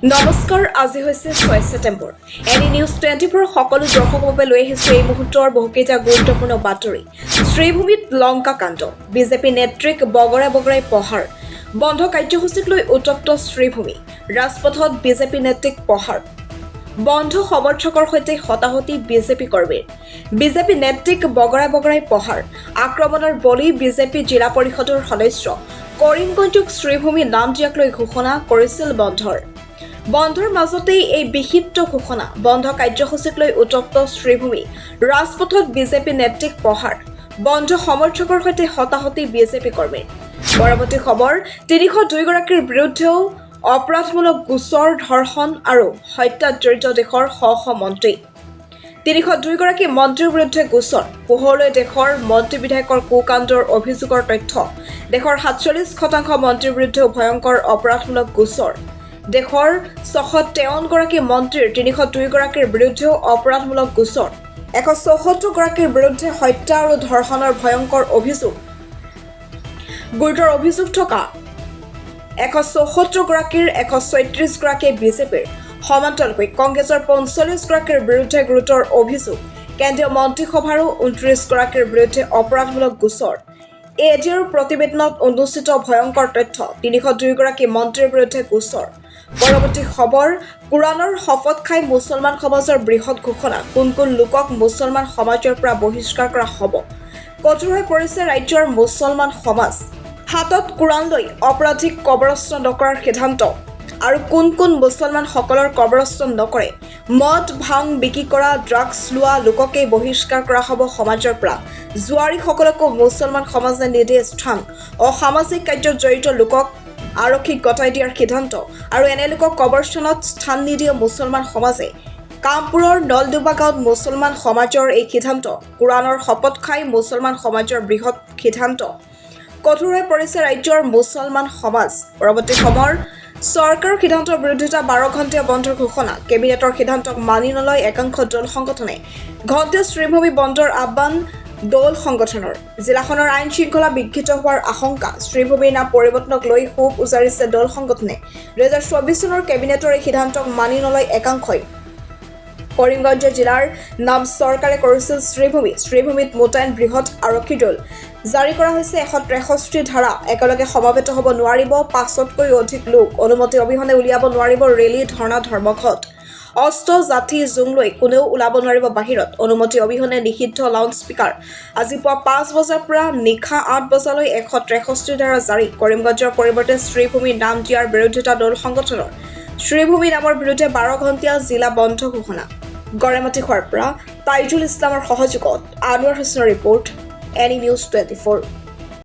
নমস্কাৰ, আজি হৈছে 6 ছেপ্টেম্বৰ। এনি নিউজ 24 সকলো দৰ্শকৰ বাবে লৈ আহিছে এই মুহূৰ্তৰ বহুকেইটা গুৰুত্বপূৰ্ণ বাতৰি। শ্ৰীভূমিত লংকা কাণ্ড, বিজেপি নেত্ৰীক বগৰাই প্ৰহাৰ, বন্ধ কাৰ্যসূচীক লৈ উত্তপ্ত শ্ৰীভূমি, ৰাজপথত বিজেপি নেত্ৰীক প্ৰহাৰ, বন্ধ সমৰ্থকৰ সৈতে হতাহতি বিজেপি কৰ্মীৰ, বিজেপি নেত্ৰীক বগৰাই প্ৰহাৰ, আক্ৰমণৰ বলি বিজেপি জিলা পৰিষদৰ সদস্য, কৰিমগঞ্জক শ্ৰীভূমি নাম দিয়াক লৈ ঘোষণা কৰিছিল বন্ধৰ মাজতেই এই বিক্ষিপ্ত ঘোষণা, বন্ধ কাৰ্যসূচীক লৈ উত্তপ্ত শ্ৰীভূমি, ৰাজপথত বিজেপি নেত্ৰীক প্ৰহাৰ, বন্ধ সমৰ্থকৰ সৈতে হতাহতি বিজেপি কৰ্মীৰ। পৰৱৰ্তী খবৰ, 302 গৰাকীৰ বিৰুদ্ধেও অপৰাধমূলক গোচৰ, ধৰ্ষণ আৰু হত্যাত জড়িত দেশৰ শ মন্ত্ৰী। 302 গৰাকী মন্ত্ৰীৰ বিৰুদ্ধে গোচৰ, পোহৰলৈ দেশৰ মন্ত্ৰী বিধায়কৰ কুকাণ্ডৰ অভিযোগৰ তথ্য। দেশৰ 47% মন্ত্ৰীৰ বিৰুদ্ধে ভয়ংকৰ অপৰাধমূলক গোচৰ। দেশৰ 653 গৰাকী মন্ত্ৰীৰ 302 গৰাকীৰ বিৰুদ্ধেও অপৰাধমূলক গোচৰ, 174 গৰাকীৰ বিৰুদ্ধে হত্যা আৰু ধৰ্ষণৰ ভয়ংকৰ অভিযোগ। গুৰুতৰ অভিযোগ থকা 174 গৰাকীৰ 136 গৰাকীয়ে বিজেপিৰ, সমান্তৰালকৈ কংগ্ৰেছৰ 45 গৰাকীৰ বিৰুদ্ধে গুৰুতৰ অভিযোগ। কেন্দ্ৰীয় মন্ত্ৰীসভাৰো 29 গৰাকীৰ বিৰুদ্ধে অপৰাধমূলক গোচৰ। এডিআৰ প্ৰতিবেদনত উন্মোচিত ভয়ংকৰ তথ্য, 302 গৰাকী মন্ত্ৰীৰ বিৰুদ্ধে গোচৰ। পৰৱৰ্তী খবৰ, কোৰাণৰ শপত খাই মুছলমান সমাজৰ বৃহৎ ঘোষণা, কোন লোকক মুছলমান সমাজৰ পৰা বহিষ্কাৰ কৰা হ'ব। কঠোৰ হৈ পৰিছে ৰাজ্যৰ মুছলমান সমাজ। হাতত কোৰাণ লৈ অপৰাধীক কবৰস্থ নকৰাৰ সিদ্ধান্ত। আৰু কোন মুছলমানসকলৰ কবৰস্থ নকৰে। মদ ভাং বিক্ৰী কৰা, ড্ৰাগছ লোৱা লোককেই বহিষ্কাৰ কৰা হ'ব সমাজৰ পৰা। জুৱাৰীসকলকো মুছলমান সমাজে নিদিয়ে স্থান। অসামাজিক কাৰ্যত জড়িত লোকক আৰক্ষীক গতাই দিয়াৰ সিদ্ধান্ত। আৰু এনে লোকক কবৰস্থানত স্থান নিদিয়ে মুছলমান সমাজে। কামপুৰৰ নলডুবা গাঁৱত মুছলমান সমাজৰ এই সিদ্ধান্ত। কোৰাণৰ শপত খাই মুছলমান সমাজৰ বৃহৎ সিদ্ধান্ত। কঠোৰ হৈ পৰিছে ৰাজ্যৰ মুছলমান সমাজ। পৰৱৰ্তী খবৰ, চৰকাৰৰ সিদ্ধান্তৰ বিৰোধিতা 12 ঘণ্টীয়া বন্ধৰ ঘোষণা। কেবিনেটৰ সিদ্ধান্তক মানি নলয় একাংশ দল সংগঠনে। ঘণ্টীয়া শ্ৰীভূমি বন্ধৰ আহ্বান দল সংগঠনৰ। জিলাখনৰ আইন শৃংখলা বিঘ্নিত হোৱাৰ আশংকা। শ্ৰীভূমিৰ নাম পৰিৱৰ্তনক লৈ ক্ষোভ উজাৰিছে দল সংগঠনে। 2024 চনৰ কেবিনেটৰ এই সিদ্ধান্তক মানি নলয় একাংশই। কৰিমগঞ্জ জিলাৰ নাম চৰকাৰে কৰিছিল শ্ৰীভূমি। শ্ৰীভূমিত মোতায়েন বৃহৎ আৰক্ষী দল। জাৰি কৰা হৈছে 163 ধাৰা। একেলগে সমবেত হ'ব নোৱাৰিব 5তকৈ অধিক লোক। অনুমতি অবিহনে উলিয়াব নোৱাৰিব ৰেলী, ধৰ্ণা, ধৰ্মঘট। অস্ত্ৰ, জাঠি, জোং লৈ কোনেও ওলাব নোৱাৰিব বাহিৰত। অনুমতি অবিহনে নিষিদ্ধ লাউড স্পীকাৰ। আজি পুৱা 5 বজাৰ পৰা নিশা 8 বজালৈ 163 ধাৰা জাৰি। কৰিমগঞ্জৰ পৰিৱৰ্তে শ্ৰীভূমি নাম দিয়াৰ বিৰোধিতা দল সংগঠনৰ। শ্ৰীভূমি নামৰ বিৰুদ্ধে 12 ঘণ্টীয়া জিলা বন্ধ ঘোষণা। গড়েমাটি খোৱাৰ পৰা তাইজুল ইছলামৰ সহযোগত আনোৱাৰ হুছেইনৰ ৰিপৰ্ট, এনি নিউজ 24।